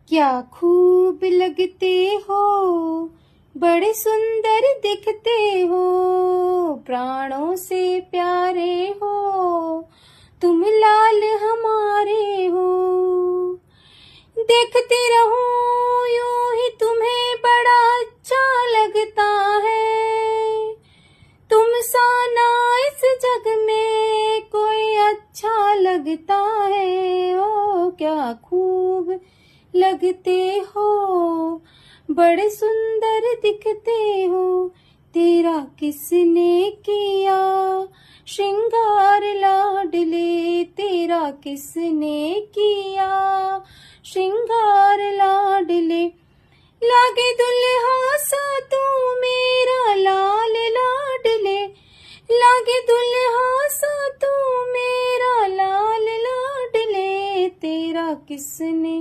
क्या खूब लगते हो, बड़े सुंदर दिखते हो, प्राणों से प्यारे हो, तुम लाल हमारे हो। देखती रहूं यूं ही तुम्हें बड़ा अच्छा लगता है, तुम सा ना इस जग में कोई अच्छा लगता है। ओ क्या खूब लगते हो, बड़े सुंदर दिखते हो, तेरा किसने किया श्रृंगार लाडले, तेरा किसने किया श्रृंगार लाडले। लागे दुल्हा सा तू मेरा लाल लाडले, लागे दुल्हा सा तू मेरा लाल लाडले, तेरा किसने